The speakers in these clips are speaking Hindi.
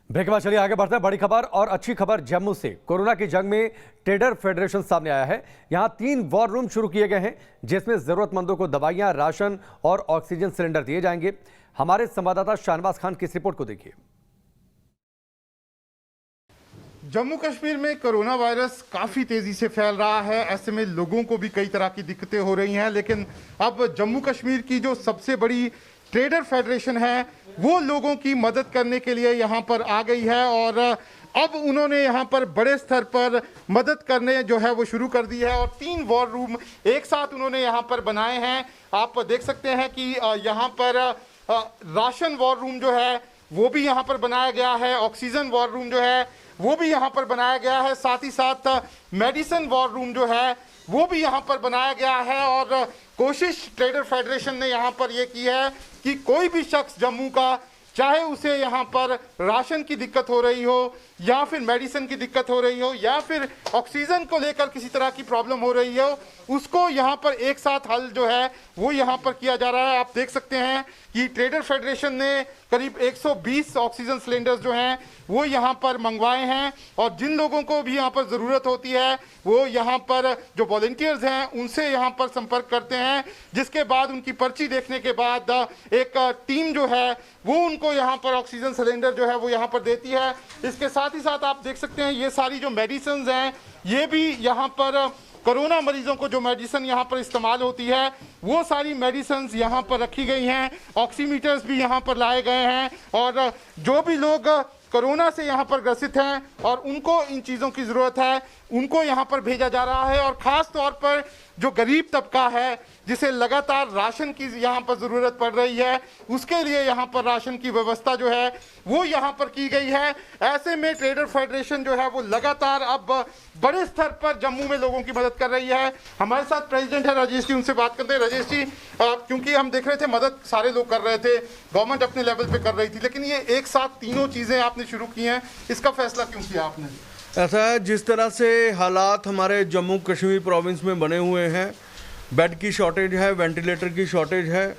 ब्रेक के बाद चलिए आगे बढ़ते हैं। बड़ी खबर और अच्छी खबर जम्मू से। कोरोना की जंग में ट्रेडर फेडरेशन सामने आया है। यहां 3 वॉर रूम शुरू किए गए हैं जिसमें जरूरतमंदों को दवाइयां, राशन और ऑक्सीजन सिलेंडर दिए जाएंगे। हमारे संवाददाता शाहनवाज खान की इस रिपोर्ट को देखिए। जम्मू कश्मीर में कोरोना वायरस काफ़ी तेज़ी से फैल रहा है। ऐसे में लोगों को भी कई तरह की दिक्कतें हो रही हैं, लेकिन अब जम्मू कश्मीर की जो सबसे बड़ी ट्रेडर फेडरेशन है वो लोगों की मदद करने के लिए यहाँ पर आ गई है और अब उन्होंने यहाँ पर बड़े स्तर पर मदद करने जो है वो शुरू कर दी है और 3 वॉर रूम एक साथ उन्होंने यहाँ पर बनाए हैं। आप देख सकते हैं कि यहाँ पर राशन वॉर रूम जो है वो भी यहाँ पर बनाया गया है, ऑक्सीजन वॉर रूम जो है वो भी यहाँ पर बनाया गया है, साथ ही साथ मेडिसिन वॉर रूम जो है वो भी यहाँ पर बनाया गया है। और कोशिश ट्रेडर फेडरेशन ने यहाँ पर ये की है कि कोई भी शख्स जम्मू का, चाहे उसे यहाँ पर राशन की दिक्कत हो रही हो या फिर मेडिसिन की दिक्कत हो रही हो या फिर ऑक्सीजन को लेकर किसी तरह की प्रॉब्लम हो रही हो, उसको यहाँ पर एक साथ हल जो है वो यहाँ पर किया जा रहा है। आप देख सकते हैं कि ट्रेडर फेडरेशन ने करीब 120 ऑक्सीजन सिलेंडर्स जो हैं वो यहाँ पर मंगवाए हैं और जिन लोगों को भी यहाँ पर ज़रूरत होती है वो यहाँ पर जो वॉलंटियर्स हैं उनसे यहाँ पर संपर्क करते हैं, जिसके बाद उनकी पर्ची देखने के बाद एक टीम जो है वो उनको यहाँ पर ऑक्सीजन सिलेंडर जो है वो यहाँ पर देती है। इसके साथ ही साथ आप देख सकते हैं ये सारी जो मेडिसिन हैं ये भी यहाँ पर कोरोना मरीजों को जो मेडिसिन यहाँ पर इस्तेमाल होती है वो सारी मेडिसिन यहाँ पर रखी गई हैं। ऑक्सीमीटर्स भी यहाँ पर लाए गए हैं और जो भी लोग कोरोना से यहाँ पर ग्रसित हैं और उनको इन चीज़ों की ज़रूरत है उनको यहाँ पर भेजा जा रहा है। और ख़ास तौर पर जो गरीब तबका है जिसे लगातार राशन की यहाँ पर ज़रूरत पड़ रही है उसके लिए यहाँ पर राशन की व्यवस्था जो है वो यहाँ पर की गई है। ऐसे में ट्रेडर फेडरेशन जो है वो लगातार अब बड़े स्तर पर जम्मू में लोगों की मदद कर रही है। हमारे साथ प्रेसिडेंट है राजेश जी, उनसे बात करते हैं। राजेश जी, क्योंकि हम देख रहे थे मदद सारे लोग कर रहे थे, गवर्नमेंट अपने लेवल पे कर रही थी, लेकिन ये एक साथ तीनों चीज़ें आपने शुरू की हैं, इसका फैसला क्यों किया आपने? ऐसा है, जिस तरह से हालात हमारे जम्मू कश्मीर प्रोविंस में बने हुए हैं, बेड की शॉर्टेज है, वेंटिलेटर की शॉर्टेज है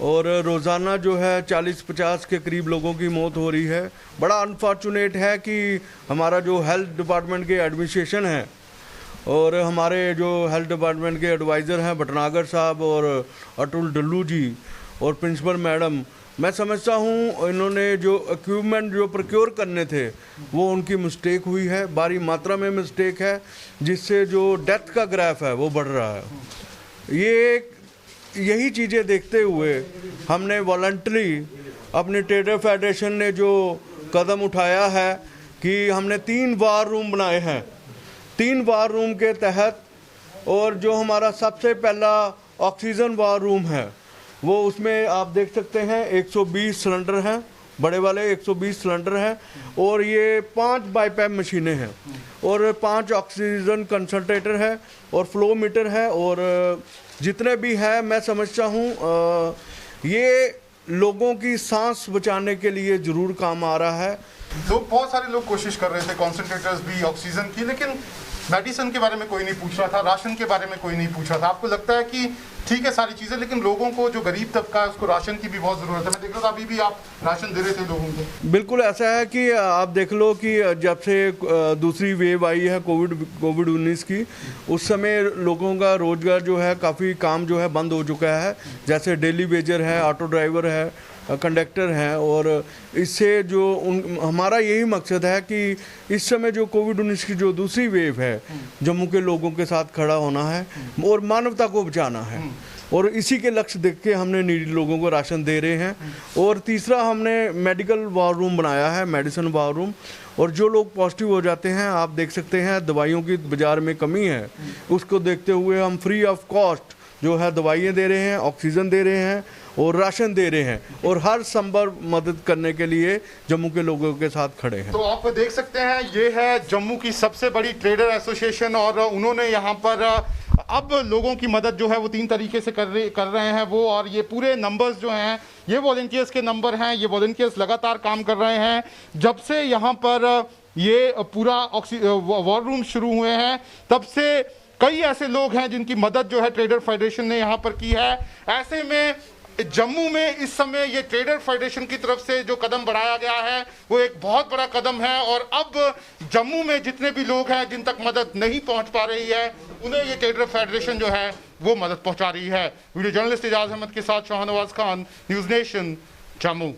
और रोज़ाना जो है 40-50 के करीब लोगों की मौत हो रही है। बड़ा अनफॉर्चुनेट है कि हमारा जो हेल्थ डिपार्टमेंट के एडमिनिस्ट्रेशन है और हमारे जो हेल्थ डिपार्टमेंट के एडवाइज़र हैं भटनागर साहब और अतुल डल्लू जी और प्रिंसिपल मैडम, मैं समझता हूँ इन्होंने जो इक्विपमेंट जो प्रोक्योर करने थे वो उनकी मिस्टेक हुई है, भारी मात्रा में मिस्टेक है, जिससे जो डेथ का ग्राफ है वो बढ़ रहा है। यही चीज़ें देखते हुए हमने वॉलंटरी अपनी ट्रेडर फेडरेशन ने जो कदम उठाया है कि हमने 3 वॉर रूम बनाए हैं। 3 वॉर रूम के तहत और जो हमारा सबसे पहला ऑक्सीजन वॉर रूम है वो उसमें आप देख सकते हैं 120 सिलेंडर हैं, बड़े वाले 120 सिलेंडर हैं और ये 5 बाईपैप मशीनें हैं और 5 ऑक्सीजन कंसंट्रेटर है और फ्लो मीटर है और जितने भी है मैं समझता हूँ ये लोगों की सांस बचाने के लिए ज़रूर काम आ रहा है। लोग, बहुत सारे लोग कोशिश कर रहे थे, कॉन्सेंट्रेटर्स भी, ऑक्सीजन की, लेकिन मेडिसिन के बारे में कोई नहीं पूछ रहा था, राशन के बारे में कोई नहीं पूछ रहा था। आपको लगता है कि ठीक है सारी चीज़ें, लेकिन लोगों को जो गरीब तबका है उसको राशन की भी बहुत ज़रूरत है? मैं देख रहा था अभी भी आप राशन दे रहे थे लोगों को। बिल्कुल ऐसा है कि आप देख लो कि जब से दूसरी वेव आई है कोविड-19 की, उस समय लोगों का रोज़गार जो है काफ़ी काम जो है बंद हो चुका है, जैसे डेली वेजर है, ऑटो ड्राइवर है, कंडक्टर हैं और इससे जो हमारा यही मकसद है कि इस समय जो कोविड-19 की जो दूसरी वेव है जम्मू के लोगों के साथ खड़ा होना है और मानवता को बचाना है और इसी के लक्ष्य देख के हमने नीडी लोगों को राशन दे रहे हैं। और तीसरा हमने मेडिकल वॉर रूम बनाया है, मेडिसिन वॉर रूम, और जो लोग पॉजिटिव हो जाते हैं आप देख सकते हैं दवाइयों की बाज़ार में कमी है, उसको देखते हुए हम फ्री ऑफ कॉस्ट जो है दवाइयाँ दे रहे हैं, ऑक्सीजन दे रहे हैं और राशन दे रहे हैं और हर संभव मदद करने के लिए जम्मू के लोगों के साथ खड़े हैं। तो आप देख सकते हैं ये है जम्मू की सबसे बड़ी ट्रेडर एसोसिएशन और उन्होंने यहाँ पर अब लोगों की मदद जो है वो 3 तरीके से कर रहे हैं वो, और ये पूरे नंबर्स जो हैं ये वॉलंटियर्स के नंबर हैं। ये वॉलंटियर्स लगातार काम कर रहे हैं जब से यहाँ पर ये पूरा वॉर रूम शुरू हुए हैं, तब से कई ऐसे लोग हैं जिनकी मदद जो है ट्रेडर फेडरेशन ने यहाँ पर की है। ऐसे में जम्मू में इस समय ये ट्रेडर फेडरेशन की तरफ से जो कदम बढ़ाया गया है वो एक बहुत बड़ा कदम है और अब जम्मू में जितने भी लोग हैं जिन तक मदद नहीं पहुंच पा रही है उन्हें ये ट्रेडर फेडरेशन जो है वो मदद पहुंचा रही है। वीडियो जर्नलिस्ट इजाज अहमद के साथ शाहनवाज खान, न्यूज़ नेशन, जम्मू।